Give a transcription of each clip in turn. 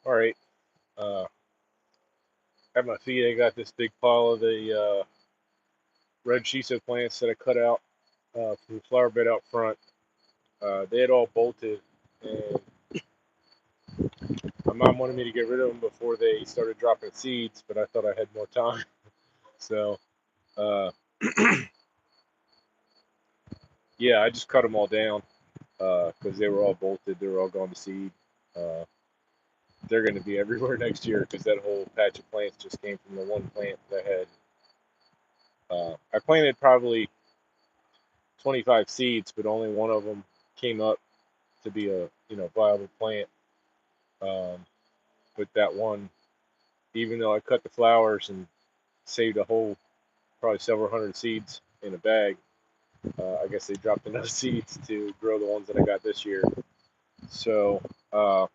All right. At my feet, I got this big pile of the red shiso plants that I cut out from the flower bed out front. They had all bolted, and my mom wanted me to get rid of them before they started dropping seeds, but I thought I had more time. So, uh, yeah, I just cut them all down because they were all bolted. They were all going to seed. Uh, they're going to be everywhere next year because that whole patch of plants just came from the one plant that I had. I planted probably 25 seeds, but only one of them came up to be a viable plant. Um, but that one, even though I cut the flowers and saved a whole probably several hundred seeds in a bag, I guess they dropped enough seeds to grow the ones that I got this year. So uh,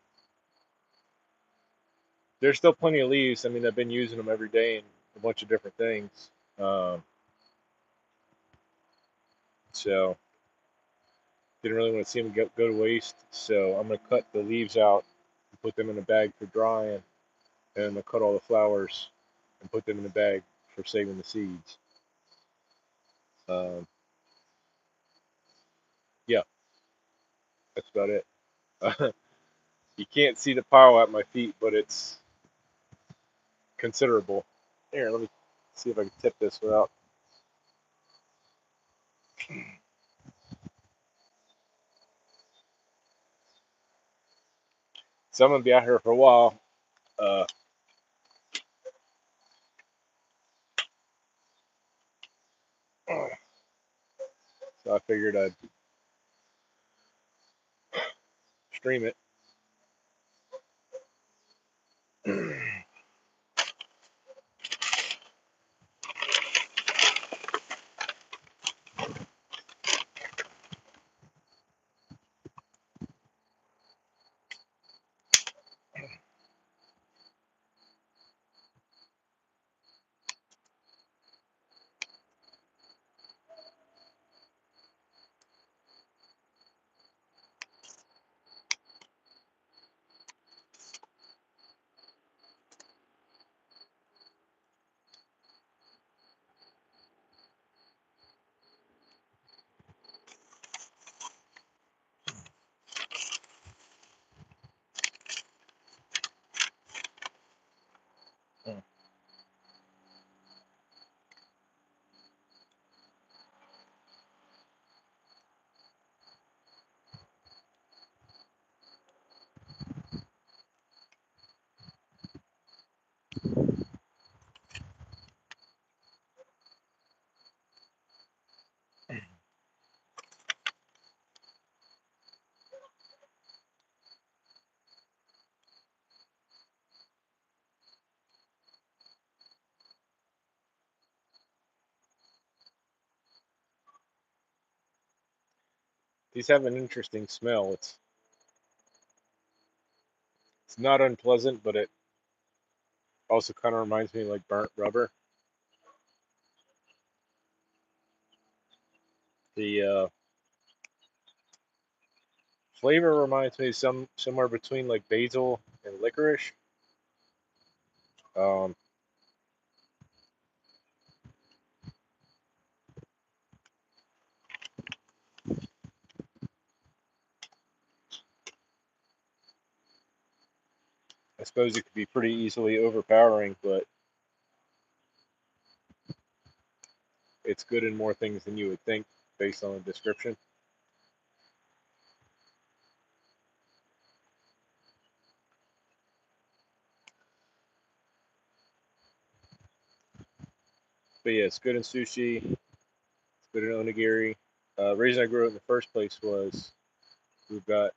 there's still plenty of leaves. I mean, I've been using them every day in a bunch of different things. So didn't really want to see them go to waste. So I'm gonna cut the leaves out and put them in a bag for drying, and I'm gonna cut all the flowers and put them in a bag for saving the seeds. Um, yeah, that's about it. You can't see the pile at my feet, but it's considerable. Here, let me see if I can tip this without. So I'm gonna be out here for a while. Uh, so I figured I'd stream it. These have an interesting smell. It's not unpleasant, but it also kind of reminds me of like burnt rubber. The flavor reminds me of somewhere between like basil and licorice. Um, I suppose it could be pretty easily overpowering, but it's good in more things than you would think based on the description. But yeah, it's good in sushi. It's good in onigiri. The reason I grew it in the first place was we've got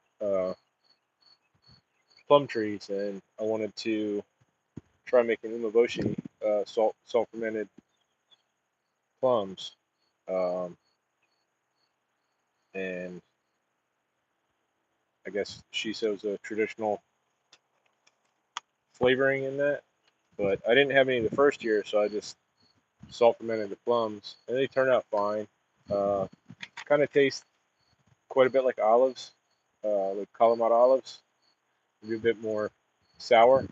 plum trees, and I wanted to try making umeboshi, salt fermented plums, um, and I guess shiso is a traditional flavoring in that. But I didn't have any the first year, so I just salt fermented the plums, and they turned out fine. Uh, kind of taste quite a bit like olives, like Kalamata olives. Maybe a bit more sour.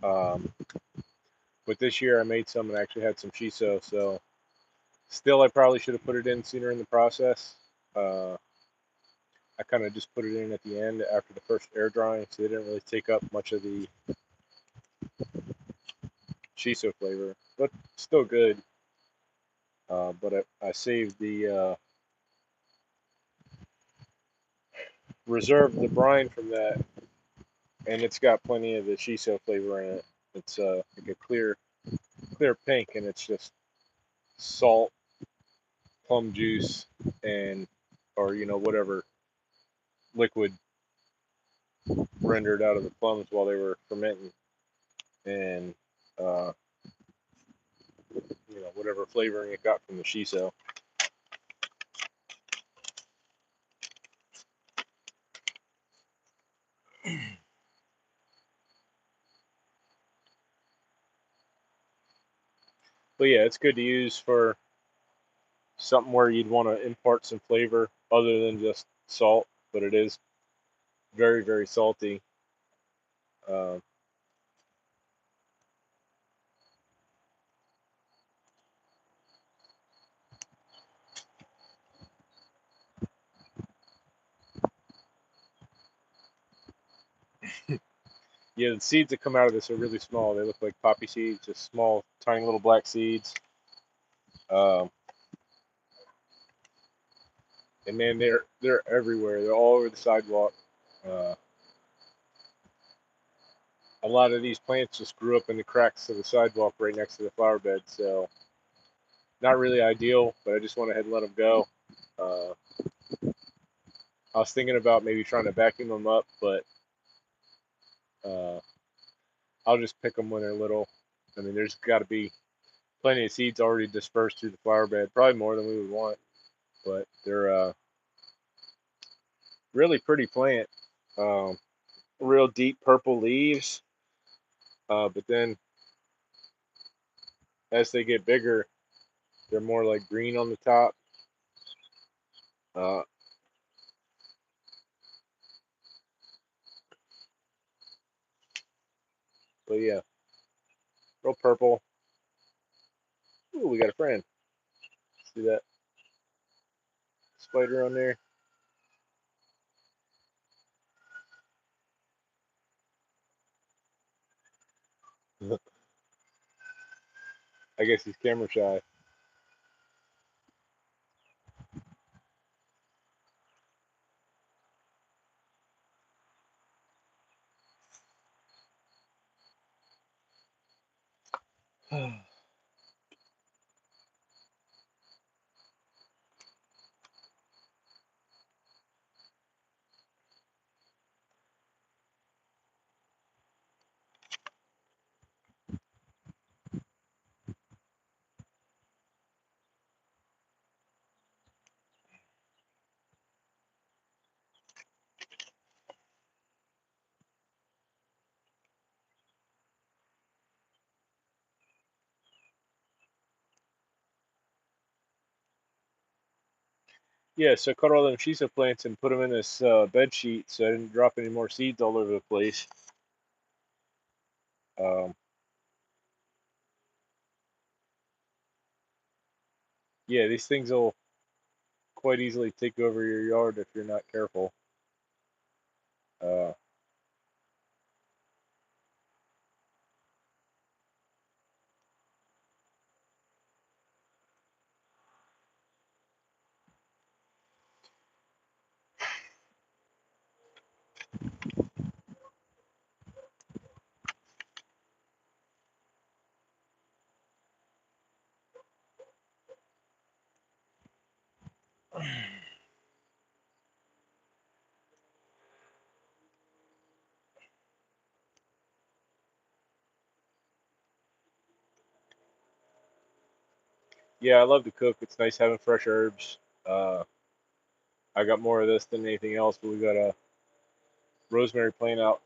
Um, but this year I made some and actually had some shiso. So still, I probably should have put it in sooner in the process. Uh, I kind of just put it in at the end after the first air drying, so they didn't really take up much of the shiso flavor, but still good. But I saved reserved the brine from that, and it's got plenty of the shiso flavor in it. It's like a clear pink, and it's just salt, plum juice, and or whatever liquid rendered out of the plums while they were fermenting, and uh, whatever flavoring it got from the shiso. But yeah, it's good to use for something where you'd want to impart some flavor other than just salt, but it is very, very salty. Uh, yeah, the seeds that come out of this are really small. They look like poppy seeds, just small, tiny little black seeds. Um, and man, they're everywhere. They're all over the sidewalk. Uh, a lot of these plants just grew up in the cracks of the sidewalk right next to the flower bed, so not really ideal. But I just went ahead and let them go. Uh, I was thinking about maybe trying to vacuum them up, but uh, I'll just pick them when they're little. I mean, there's got to be plenty of seeds already dispersed through the flower bed, probably more than we would want. But they're really pretty plant. Um, Real deep purple leaves, but then as they get bigger, they're more like green on the top. Uh, but yeah, real purple. Ooh, we got a friend. See that spider on there? I guess he's camera shy. Yeah, so I cut all them shiso plants and put them in this bed sheet so I didn't drop any more seeds all over the place. Um, yeah, these things will quite easily take over your yard if you're not careful. Uh, yeah, I love to cook. It's nice having fresh herbs. Uh, I got more of this than anything else, but we got a rosemary plant out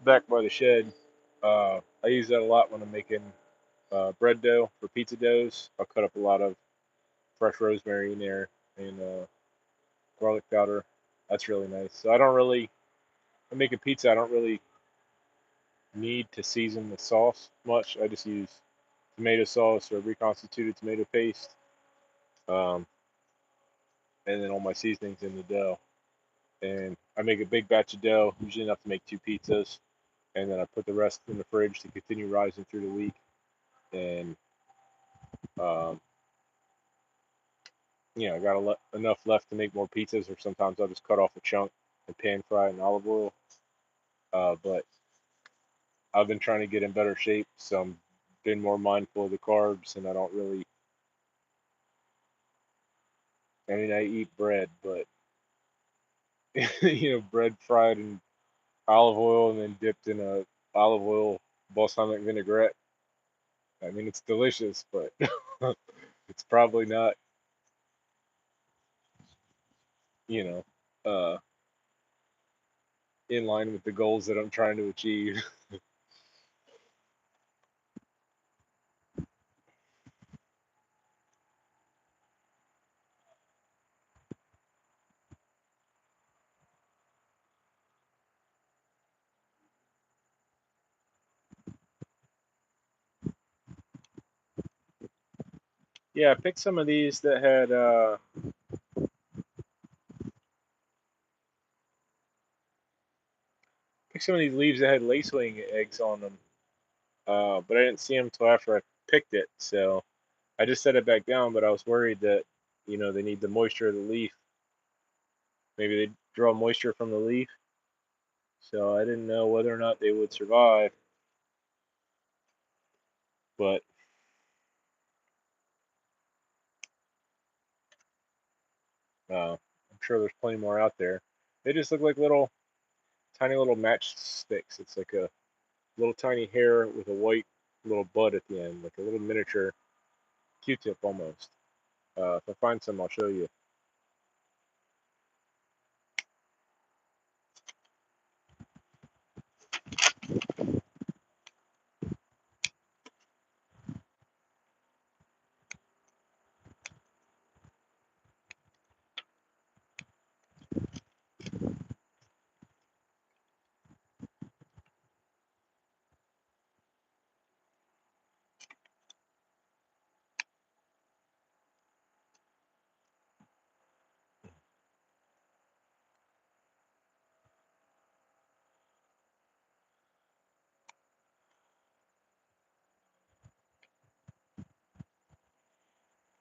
back by the shed. I use that a lot when I'm making bread dough for pizza doughs. I'll cut up a lot of fresh rosemary in there and garlic powder. That's really nice. So I don't really, I'm making pizza. I don't really need to season the sauce much. I just use tomato sauce or reconstituted tomato paste, um, and then all my seasonings in the dough. And I make a big batch of dough, usually enough to make 2 pizzas, and then I put the rest in the fridge to continue rising through the week. And um, I got enough left to make more pizzas, or sometimes I'll just cut off a chunk and pan fry it in olive oil. But I've been trying to get in better shape, so I'm been more mindful of the carbs, and I don't really. I mean, I eat bread, but bread fried in olive oil and then dipped in a olive oil balsamic vinaigrette. I mean, it's delicious, but it's probably not, you know, uh, in line with the goals that I'm trying to achieve. Yeah, pick some of these that had pick some of these leaves that had lacewing eggs on them. But I didn't see them till after I picked it, so I just set it back down. But I was worried that they need the moisture of the leaf. Maybe they draw moisture from the leaf, so I didn't know whether or not they would survive. But I'm sure there's plenty more out there. They just look like little, tiny little matchsticks. It's like a little tiny hair with a white little bud at the end, like a little miniature Q-tip almost. If I find some, I'll show you.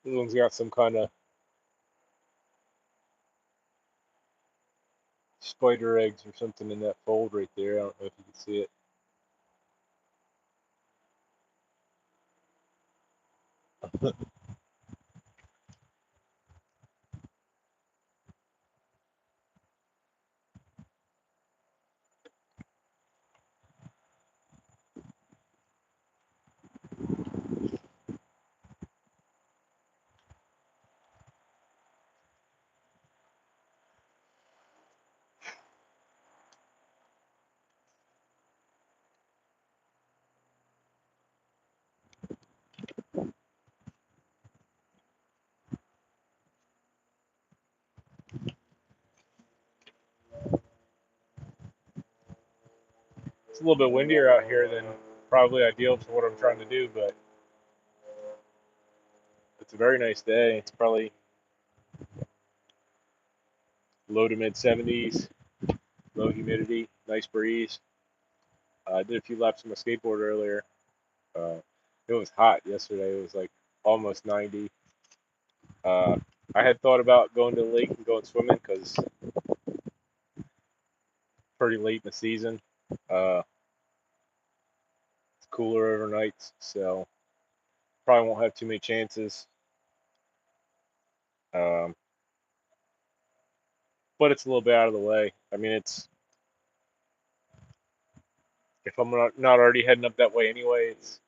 This one's got some kind of spider eggs or something in that fold right there. I don't know if you can see it. It's a little bit windier out here than probably ideal for what I'm trying to do, but it's a very nice day. It's probably low to mid 70s, low humidity, nice breeze. I did a few laps on my skateboard earlier. Uh, it was hot yesterday. It was like almost 90. Uh, I had thought about going to the lake and going swimming because it's pretty late in the season. Uh, it's cooler overnight, so probably won't have too many chances. Um, but it's a little bit out of the way. I mean, it's if I'm not already heading up that way anyway, it's.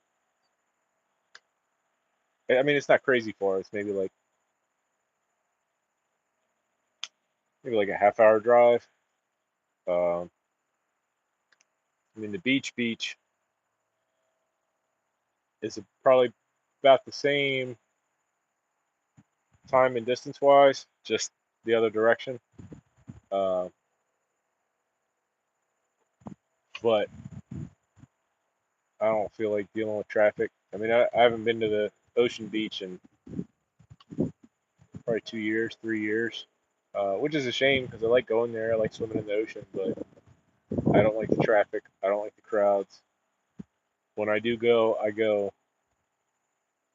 I mean, it's not crazy far. It's maybe like a half-hour drive. Um, I mean, the beach is probably about the same time and distance wise, just the other direction. Uh, but I don't feel like dealing with traffic. I mean, I haven't been to the ocean beach in probably 2 years, 3 years, which is a shame because I like going there. I like swimming in the ocean, but I don't like the traffic. I don't like the crowds. When I do go, I go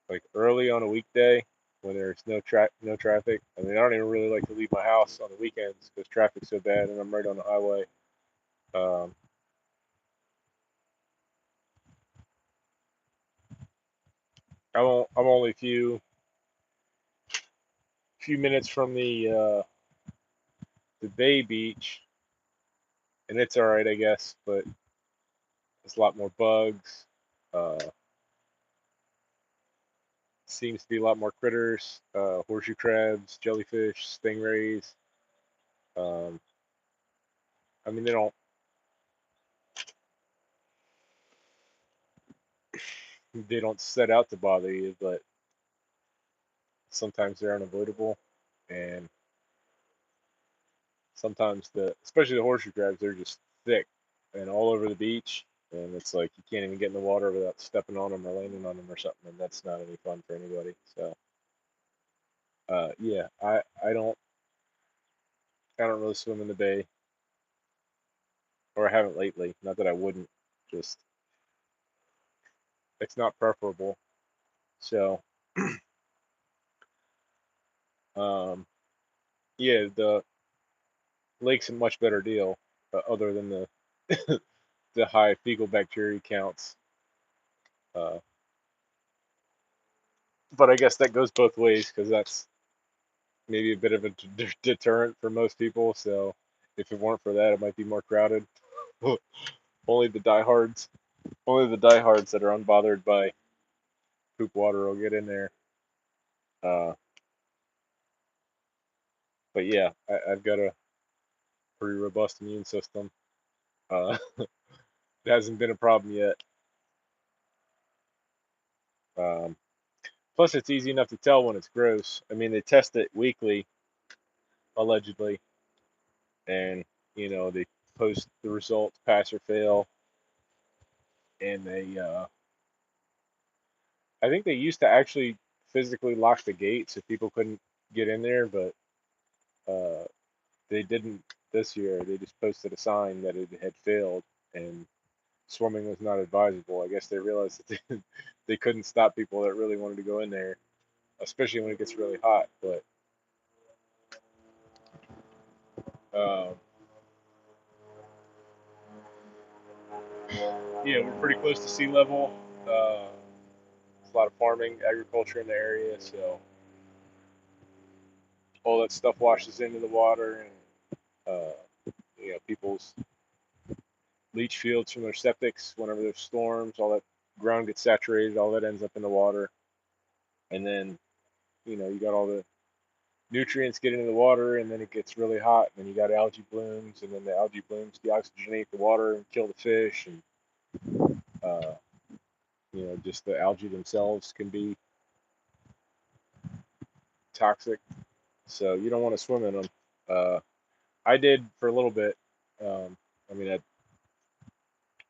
like early on a weekday when there's no traffic. I mean, I don't even really like to leave my house on the weekends because traffic's so bad, and I'm right on the highway. Um, I'm only a few minutes from the Bay Beach, and it's all right, I guess, but there's a lot more bugs. Uh, seems to be a lot more critters, horseshoe crabs, jellyfish, stingrays. Um, I mean, they don't set out to bother you, but sometimes they're unavoidable, and sometimes especially the horseshoe crabs, they're just thick and all over the beach, and it's like you can't even get in the water without stepping on them or landing on them or something, and that's not any fun for anybody. So, yeah, I don't really swim in the bay, or I haven't lately. Not that I wouldn't, just it's not preferable. So, um, yeah, the lake's a much better deal, other than the high fecal bacteria counts. Uh, but I guess that goes both ways because that's maybe a bit of a deterrent for most people. So if it weren't for that, it might be more crowded. only the diehards, only the diehards that are unbothered by poop water will get in there. Uh, but yeah, I've got a pretty robust immune system. It hasn't been a problem yet. Um, plus, it's easy enough to tell when it's gross. I mean, they test it weekly, allegedly, and they post the results, pass or fail, and I think they used to actually physically lock the gate so people couldn't get in there, but uh, they didn't this year. They just posted a sign that it had failed and swimming was not advisable. I guess they realized that they couldn't stop people that really wanted to go in there, especially when it gets really hot. But um, yeah, we're pretty close to sea level. There's a lot of farming, agriculture in the area, so all that stuff washes into the water, and people's leach fields from their septics. Whenever there's storms, all that ground gets saturated, all that ends up in the water, and then you got all the nutrients get into the water, and then it gets really hot, and then you got algae blooms, and then the algae blooms deoxygenate the water and kill the fish, and uh, just the algae themselves can be toxic, so you don't want to swim in them. I did for a little bit. I mean,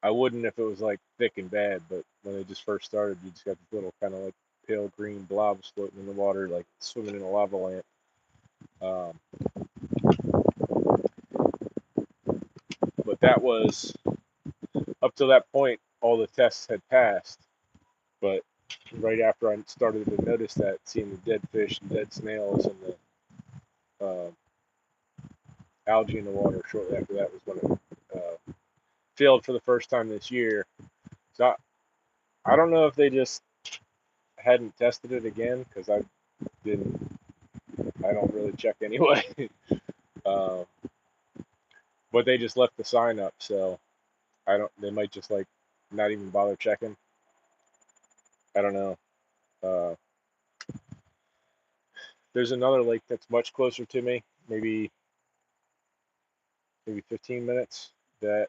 I wouldn't if it was like thick and bad, but when they just first started, you just got these little kind of like pale green blobs floating in the water, like swimming in a lava lamp. Um, but that was up to that point, all the tests had passed. But right after I started to notice that, seeing the dead fish and dead snails and the algae in the water, shortly after that was when it failed for the first time this year. So I don't know if they just hadn't tested it again because didn't. I don't really check anyway. uh, but they just left the sign up, so I don't. They might just like not even bother checking. I don't know. Uh, there's another lake that's much closer to me, maybe 15 minutes that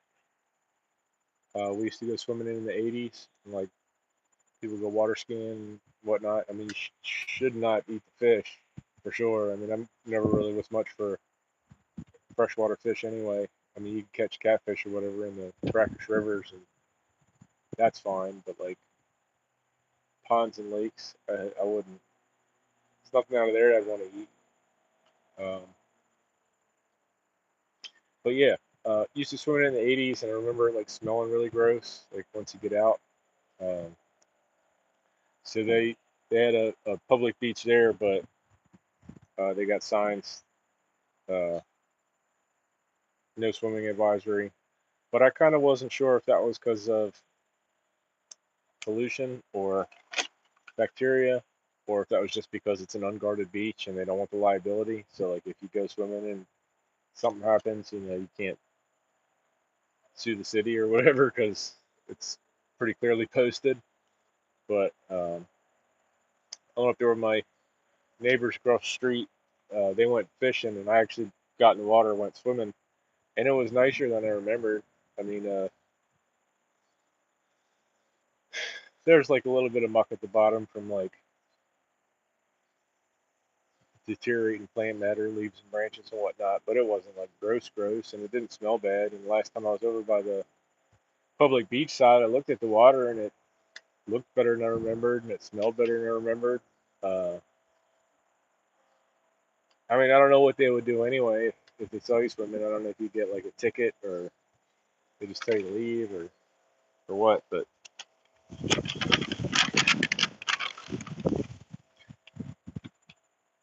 we used to go swimming in the 80s. And, like people go water skiing and whatnot. I mean, you should not eat the fish for sure. I mean, I'm never really was much for freshwater fish anyway. I mean, you can catch catfish or whatever in the brackish rivers, and that's fine. But like ponds and lakes, I wouldn't. There's nothing out of there I'd want to eat. Um, but yeah, used to swim in the '80s, and I remember it like smelling really gross. Like once you get out, um, so they had a public beach there, but they got signs, uh, no swimming advisory. But I kind of wasn't sure if that was because of pollution or bacteria, or if that was just because it's an unguarded beach and they don't want the liability. So like if you go swimming and something happens, you can't sue the city or whatever because it's pretty clearly posted. But I went up there with my neighbors across the street. They went fishing, and I actually got in the water, went swimming, and it was nicer than I remembered. I mean, there's like a little bit of muck at the bottom from like deteriorating plant matter, leaves and branches and whatnot, but it wasn't like gross, and it didn't smell bad. And the last time I was over by the public beach side, I looked at the water and it looked better than I remembered, and it smelled better than I remembered. Uh, I mean, I don't know what they would do anyway if they saw you swimming. I don't know if you get like a ticket or they just tell you to leave or what, but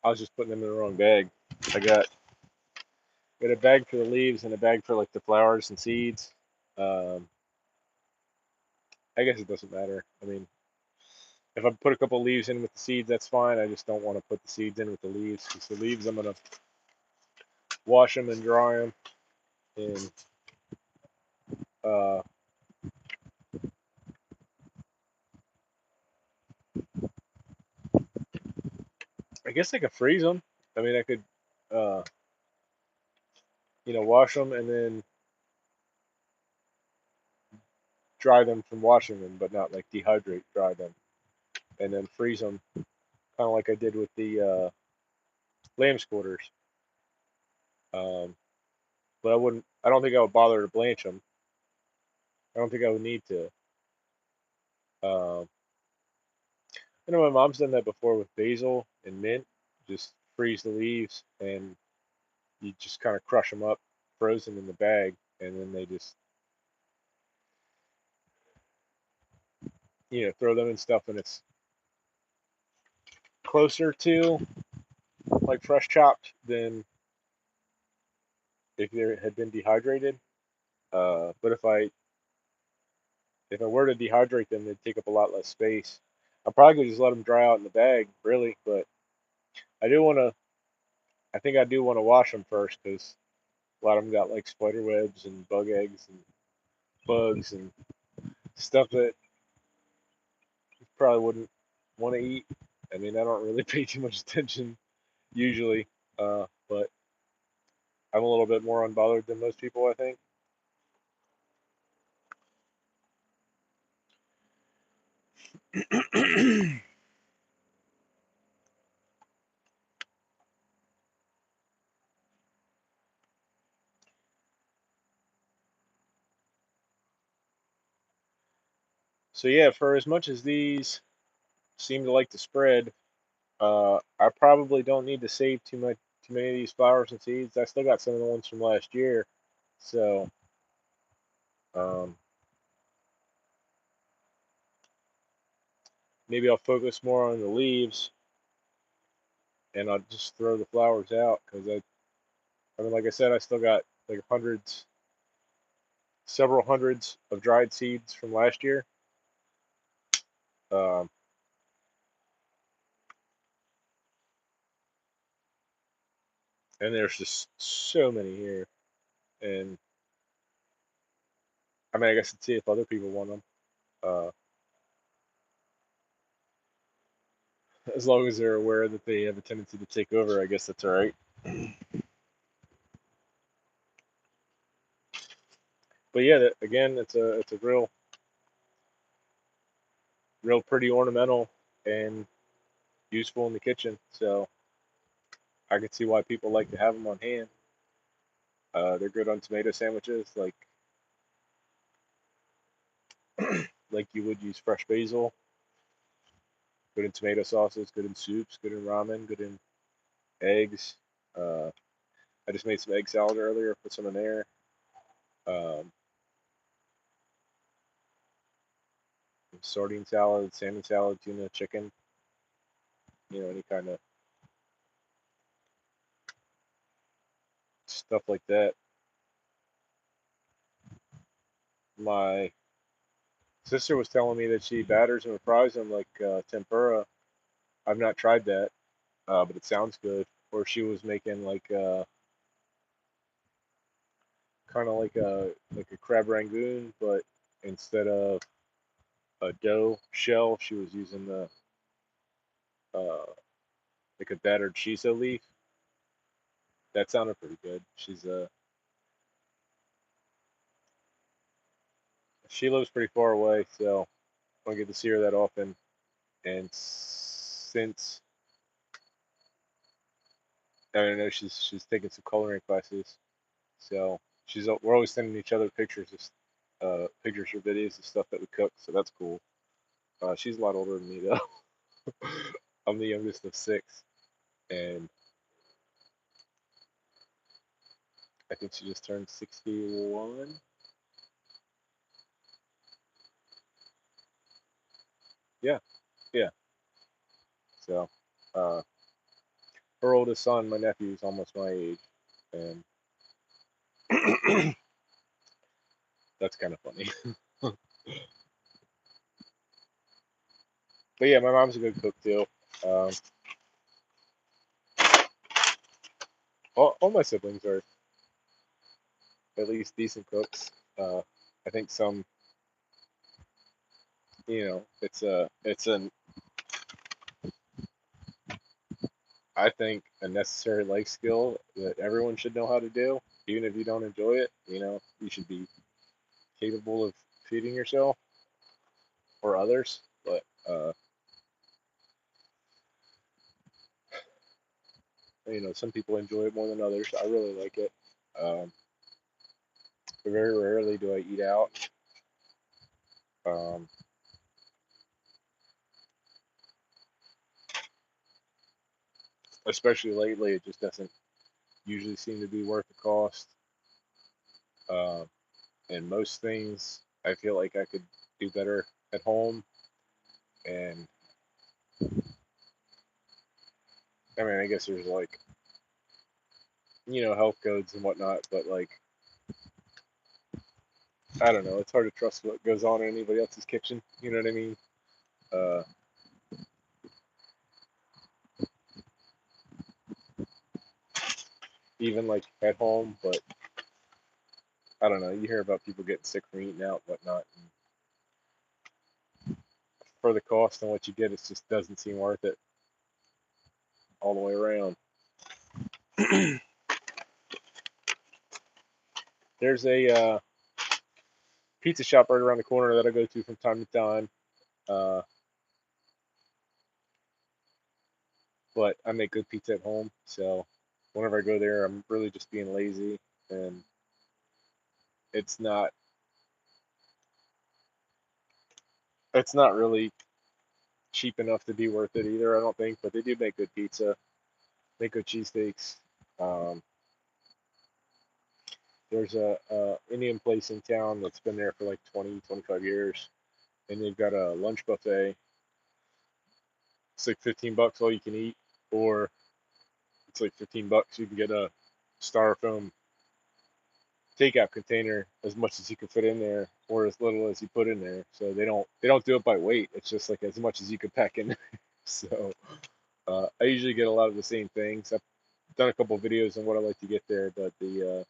I was just putting them in the wrong bag. I got a bag for the leaves and a bag for like the flowers and seeds. Um, I guess it doesn't matter. I mean, if I put a couple leaves in with the seeds, that's fine. I just don't want to put the seeds in with the leaves because the leaves I'm gonna wash them and dry them, and uh, I guess I could freeze them. I mean, I could uh, wash them and then dry them from washing them, but not like dehydrate, dry them, and then freeze them, kind of like I did with the lamb's quarters. Um, but I wouldn't. I don't think I would bother to blanch them. I don't think I would need to. Um, I know my mom's done that before with basil and mint. Just freeze the leaves and you just kind of crush them up, frozen in the bag, and then they just throw them in stuff, and it's closer to like fresh chopped than if they had been dehydrated. But if I were to dehydrate them, they'd take up a lot less space. I probably could just let them dry out in the bag, really. But I do want to. I think I do want to wash them first because a lot of them got like spider webs and bug eggs and bugs and stuff that you probably wouldn't want to eat. I mean, I don't really pay too much attention usually, but I'm a little bit more unbothered than most people, I think. So yeah, for as much as these seem to like to spread, I probably don't need to save too many of these flowers and seeds. I still got some of the ones from last year, so um, maybe I'll focus more on the leaves and I'll just throw the flowers out because I mean, like I said, I still got like several hundreds of dried seeds from last year. Um, and there's just so many here. And I mean, I guess let's see if other people want them. Uh, as long as they're aware that they have a tendency to take over, I guess that's all right. But yeah, again, it's a real pretty ornamental and useful in the kitchen. So I can see why people like to have them on hand. They're good on tomato sandwiches. Like like you would use fresh basil. Good in tomato sauces, good in soups, good in ramen, good in eggs. Uh, I just made some egg salad earlier, put some in there. Um, Sardine salad, salmon salad, tuna, chicken, any kind of stuff like that. My sister was telling me that she batters and fries them like tempura. I've not tried that, but it sounds good. Or she was making like kind of like a crab rangoon, but instead of a dough shell, she was using the uh, like a battered shiso leaf. That sounded pretty good. She lives pretty far away, so I don't get to see her that often. And since I don't know, she's taking some coloring classes, so we're always sending each other pictures of pictures or videos of stuff that we cook. So that's cool. She's a lot older than me though. I'm the youngest of six, and I think she just turned 61. Yeah, yeah. So, uh, her oldest son, my nephew, is almost my age, and that's kind of funny. But yeah, my mom's a good cook too. Um, all my siblings are at least decent cooks. I think some, it's I think a necessary life skill that everyone should know how to do, even if you don't enjoy it. You should be capable of feeding yourself or others. But some people enjoy it more than others. I really like it. Um, Very rarely do I eat out. Um, Especially lately, it just doesn't usually seem to be worth the cost. Uh, and most things, I feel like I could do better at home. And I mean, I guess there's like, health codes and whatnot, but like, I don't know. It's hard to trust what goes on in anybody else's kitchen. You know what I mean? Uh, Even like at home, but I don't know. You hear about people getting sick from eating out, and whatnot. And for the cost and what you get, it just doesn't seem worth it all the way around. There's a pizza shop right around the corner that I go to from time to time. Uh, but I make good pizza at home, so whenever I go there, I'm really just being lazy, and it's not it's not really cheap enough to be worth it either. I don't think, but they do make good pizza, make good cheesesteaks. Um, there's a Indian place in town that's been there for like 20, 25 years, and they've got a lunch buffet. It's like $15 all you can eat, or it's like $15 you can get a styrofoam takeout container as much as you can fit in there, or as little as you put in there. So they don't do it by weight. It's just like as much as you can pack in. So I usually get a lot of the same things. I've done a couple of videos on what I like to get there, but the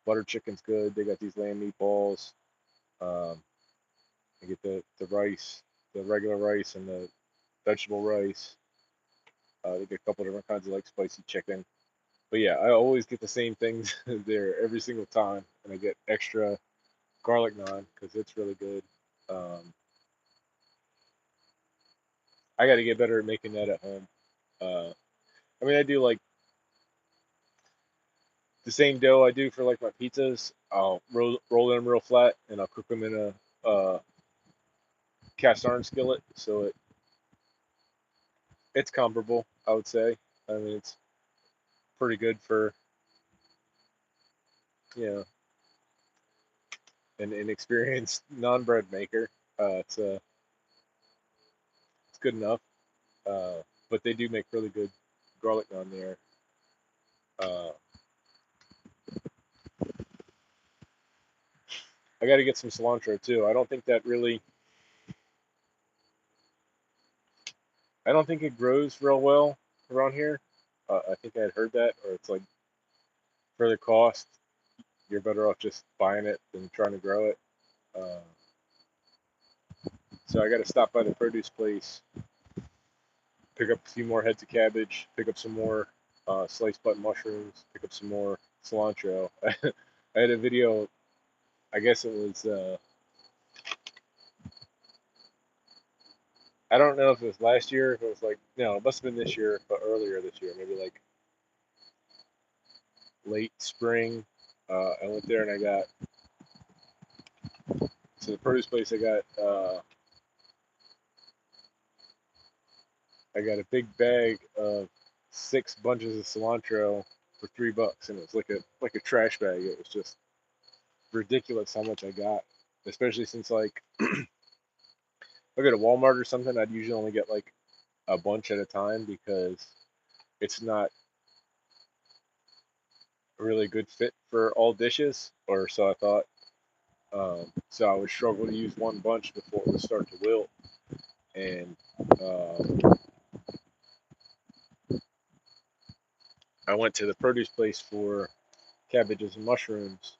butter chicken's good. They got these lamb meatballs. Um, I get the rice, the regular rice, and the vegetable rice. They get a couple different kinds of like spicy chicken. But yeah, I always get the same things there every single time, and I get extra garlic naan because it's really good. Um, I got to get better at making that at home. Uh, I mean, I do like the same dough I do for like my pizzas. I'll roll them real flat and I'll cook them in a cast iron skillet, so it's comparable, I would say. I mean, it's pretty good for, you know, an inexperienced non-bread maker. It's good enough. But they do make really good garlic naan there. Uh, I got to get some cilantro too. I don't think it grows real well around here. I think I had heard that, or it's like for the cost, you're better off just buying it than trying to grow it. Uh, so I got to stop by the produce place, pick up a few more heads of cabbage, pick up some more sliced button mushrooms, pick up some more cilantro. I had a video. I guess it was. I don't know if it was last year. If it was like no, it must have been this year, but earlier this year, maybe like late spring. I went there and I got to the produce place. I got a big bag of 6 bunches of cilantro for $3, and it was like a trash bag. It was just ridiculous how much I got, especially since like I go to Walmart or something. I'd usually only get like a bunch at a time because it's not a really good fit for all dishes, or so I thought. So I would struggle to use one bunch before it would start to wilt. And uh, I went to the produce place for cabbages and mushrooms,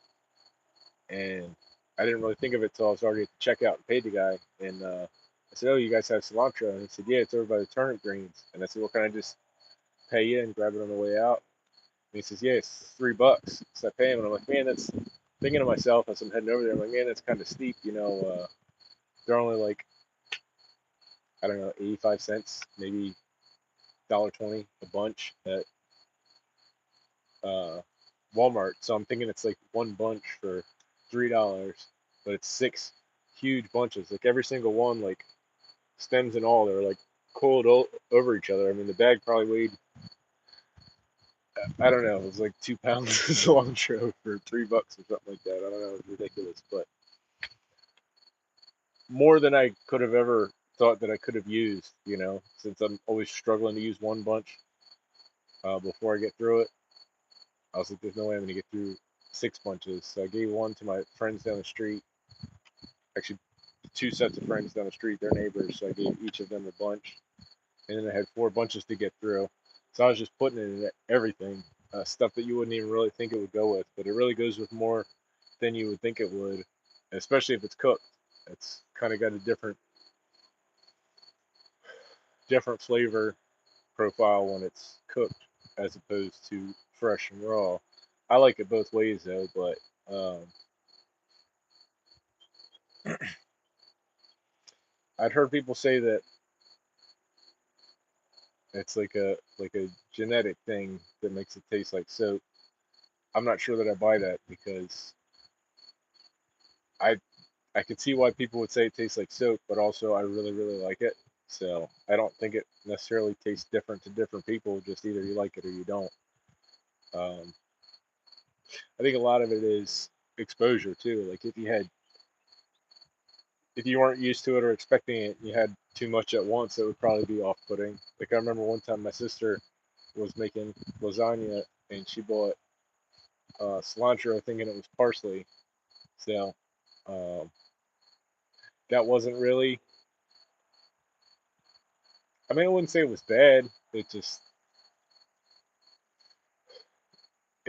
and I didn't really think of it till I was already at the checkout and paid the guy. And I said, "Oh, you guys have cilantro?" And he said, "Yeah, it's over by the turnip greens." And I said, "Well, can I just pay you and grab it on the way out?" And he says, "Yeah, it's $3." So I pay him, and I'm like, "Man, that's," thinking to myself as I'm heading over there. I'm like, "Man, that's kind of steep, you know." They're only like, I don't know, 85 cents, maybe $1.20 a bunch at uh, Walmart. So I'm thinking it's like one bunch for $3, but it's 6 huge bunches. Like every single one, like stems and all, they're like coiled over each other. I mean, the bag probably weighed, I don't know, it was like 2 pounds of cilantro for $3 or something like that. I don't know, it's ridiculous, but more than I could have ever thought that I could have used. Since I'm always struggling to use one bunch before I get through it. I was like, there's no way I'm going to get through 6 bunches. So I gave one to my friends down the street. Actually, 2 sets of friends down the street, they're neighbors. So I gave each of them a bunch. And then I had 4 bunches to get through. So I was just putting it in everything, stuff that you wouldn't even really think it would go with. But it really goes with more than you would think it would, especially if it's cooked. It's kind of got a different flavor profile when it's cooked as opposed to fresh and raw. I like it both ways though, but I'd heard people say that it's like a genetic thing that makes it taste like soap. I'm not sure that I buy that because I I could see why people would say it tastes like soap, but also I really like it. So I don't think it necessarily tastes different to different people. Just either you like it or you don't. Um, I think a lot of it is exposure too. Like if you weren't used to it or expecting it, and you had too much at once, it would probably be off-putting. Like I remember one time my sister was making lasagna and she bought cilantro thinking it was parsley. So um, that wasn't really. I mean, I wouldn't say it was bad. It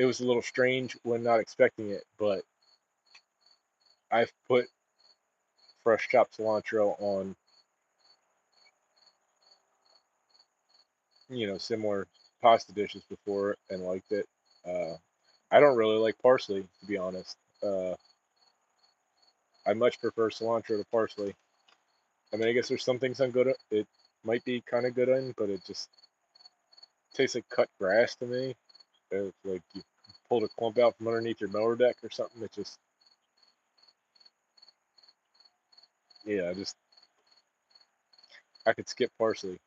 was a little strange when not expecting it. But I've put fresh chopped cilantro on, similar pasta dishes before and liked it. Uh, I don't really like parsley, to be honest. I much prefer cilantro to parsley. I mean, I guess there's some things I'm good at. It might be kind of good in, but it just tastes like cut grass to me. It's like you pulled a clump out from underneath your mower deck or something. It just, yeah, I could skip parsley.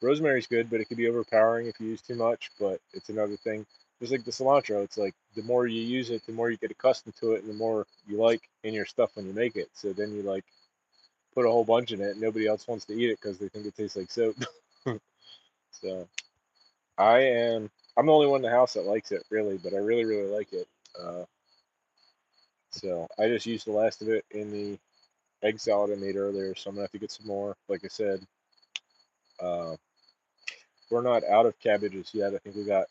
Rosemary's good, but it can be overpowering if you use too much. But it's another thing. Just like the cilantro, it's like the more you use it, the more you get accustomed to it, and the more you like in your stuff when you make it. So then you like put a whole bunch in it, and nobody else wants to eat it because they think it tastes like soap. So I'm the only one in the house that likes it, really, but I really, really like it. Uh, so I just used the last of it in the egg salad I made earlier, so I'm gonna have to get some more. Like I said, uh, we're not out of cabbages yet. I think we got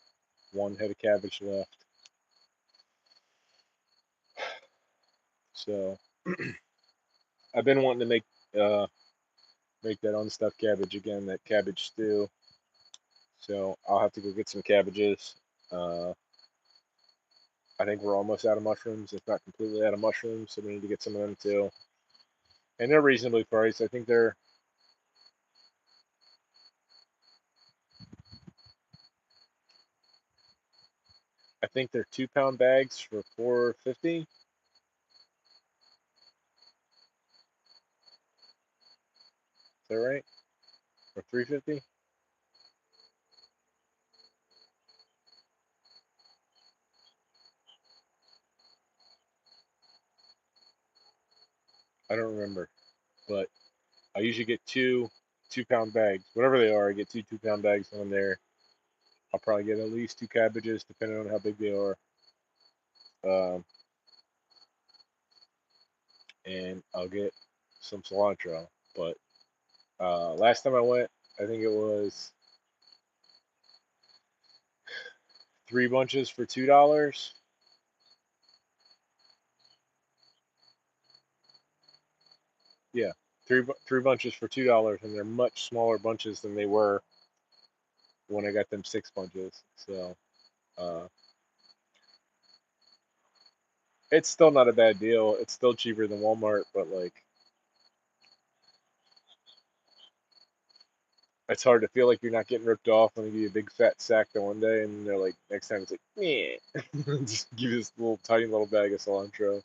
one head of cabbage left. So I've been wanting to uh, make that unstuffed cabbage again, that cabbage stew. So I'll have to go get some cabbages. Uh, I think we're almost out of mushrooms, if not completely out of mushrooms. So we need to get some of them too. And they're reasonably priced. I think they're 2 pound bags for $4.50. Is that right? Or $3.50? I don't remember, but I usually get 2 2 pound bags, whatever they are. I get 2 2 pound bags on there. I'll probably get at least 2 cabbages, depending on how big they are. Um, and I'll get some cilantro. But last time I went, I think it was 3 bunches for $2. Yeah, three bunches for $2, and they're much smaller bunches than they were when I got them 6 bunches. So uh, it's still not a bad deal. It's still cheaper than Walmart, but like it's hard to feel like you're not getting ripped off when they give you a big fat sack the one day, and they're like next time it's like, yeah, just give you this little tiny little bag of cilantro.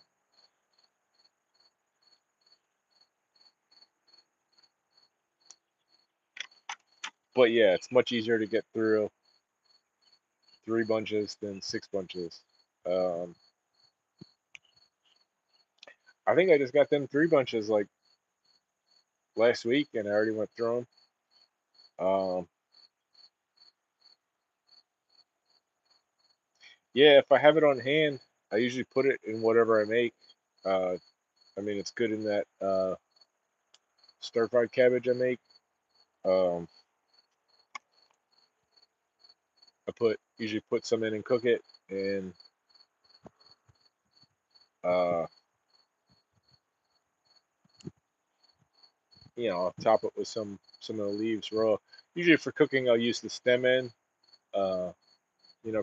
But yeah, it's much easier to get through 3 bunches than 6 bunches. Um, I think I just got them 3 bunches like last week, and I already went through them. Yeah, if I have it on hand, I usually put it in whatever I make. Uh, I mean, it's good in that stir fried cabbage I make. Um, I usually put some in and cook it, and uh, I'll top it with some of the leaves raw. Usually for cooking, I'll use the stem end. Uh,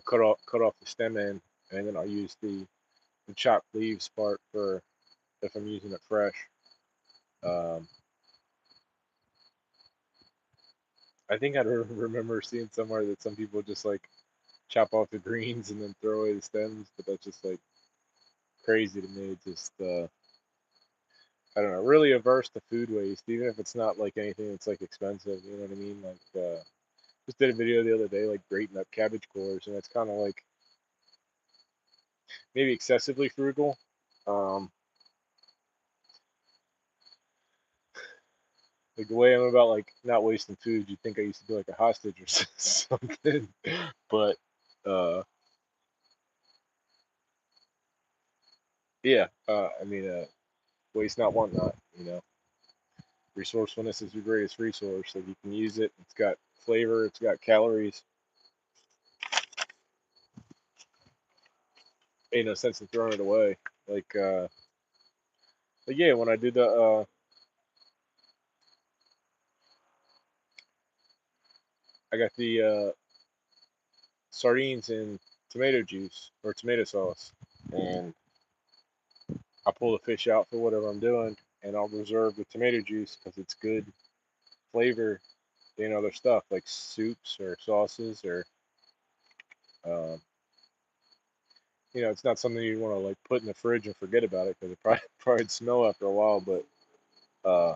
cut off the stem end, and then I'll use the chopped leaves part for if I'm using it fresh. Um, I think I remember seeing somewhere that some people just like chop off the greens and then throw away the stems, but that's just like crazy to me. Just I don't know, really averse to food waste, even if it's not like anything that's like expensive. You know what I mean? Like just did a video the other day, like grating up cabbage cores, and it's kind of like maybe excessively frugal. Um, like the way I'm about like not wasting food, you think I used to be like a hostage or something, but yeah, I mean, waste not, want not. Resourcefulness is your greatest resource. If you can use it, it's got flavor, it's got calories. Ain't no sense in throwing it away. Like, but yeah, when I did I got the sardines in tomato juice or tomato sauce, and I pull the fish out for whatever I'm doing, and I'll reserve the tomato juice because it's good flavor in other stuff like soups or sauces or um, it's not something you want to like put in the fridge and forget about it because it probably smell after a while. But uh,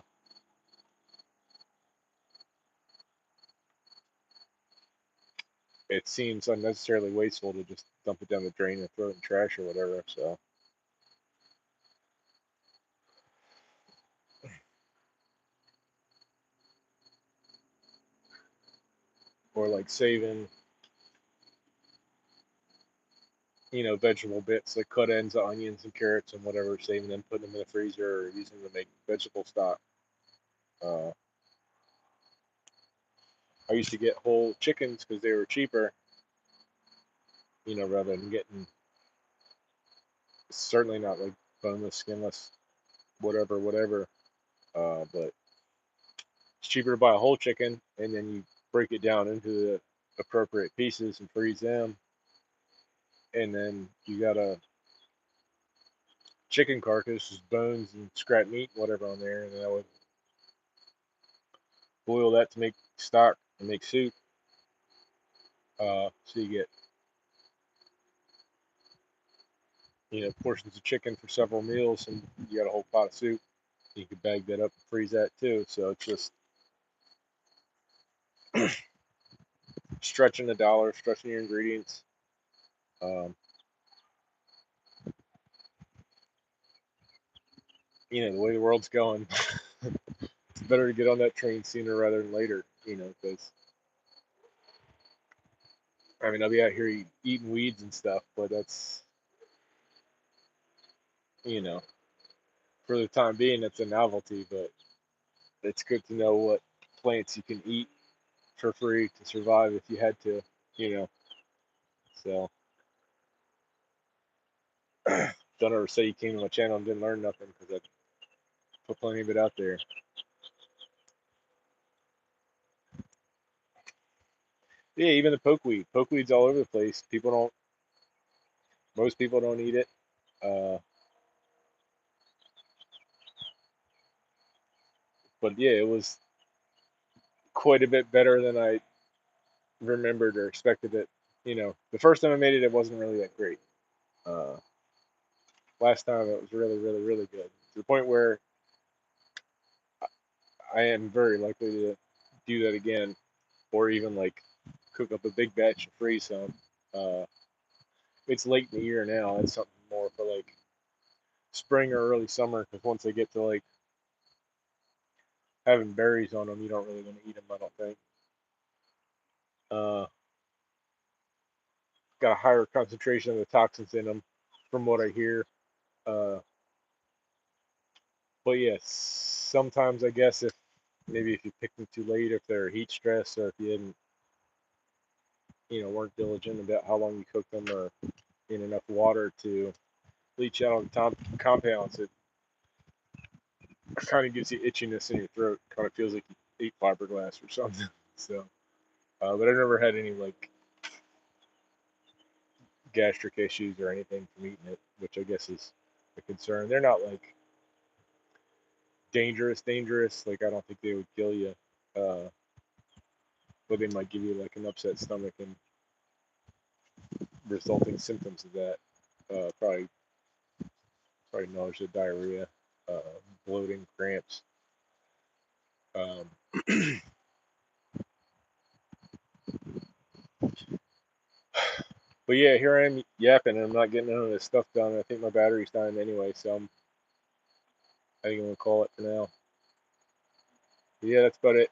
it seems unnecessarily wasteful to just dump it down the drain and throw it in trash or whatever. So, or like saving, vegetable bits like cut ends of onions and carrots and whatever, saving them, putting them in the freezer, or using them to make vegetable stock. Uh, I used to get whole chickens because they were cheaper, rather than getting, certainly not like boneless, skinless, whatever. But it's cheaper to buy a whole chicken, and then you break it down into the appropriate pieces and freeze them, and then you got a chicken carcass, just bones and scrap meat, whatever on there, and then I would boil that to make stock and make soup. So you get portions of chicken for several meals, and you got a whole pot of soup. You could bag that up and freeze that too. So it's just stretching the dollar, stretching your ingredients. Um, the way the world's going, it's better to get on that train sooner rather than later. Because I mean, I'll be out here eating weeds and stuff, but that's you know, for the time being, it's a novelty. But it's good to know what plants you can eat for free to survive if you had to. You know, so don't ever say you came to my channel and didn't learn nothing because I put plenty of it out there. Yeah, even the pokeweed. Pokeweed's all over the place. Most people don't eat it. Uh, but yeah, it was quite a bit better than I remembered or expected it. The first time I made it, it wasn't really that great. Uh, Last time it was really, really, really good to the point where I am very likely to do that again, or even like cook up a big batch and freeze some. Uh, it's late in the year now. It's something more for like spring or early summer because once they get to like having berries on them, you don't really want to eat them. I don't think. Uh, got a higher concentration of the toxins in them, from what I hear. Uh, but yes, sometimes I guess if you pick them too late, if they're heat stressed, or if you didn't, weren't diligent about how long you cook them, or in enough water to leach out the compounds, it kind of gives you itchiness in your throat. Kind of feels like you ate fiberglass or something. So, but I've never had any like gastric issues or anything from eating it, which I guess is a concern. They're not like dangerous. Like I don't think they would kill you, uh, but they might give you like an upset stomach and resulting symptoms of that. Probably nausea, diarrhea, uh, bloating, cramps. Um, but yeah, here I am yapping, and I'm not getting none of this stuff done. I think my battery's dying anyway, so I think I'm gonna call it for now. But yeah, that's about it.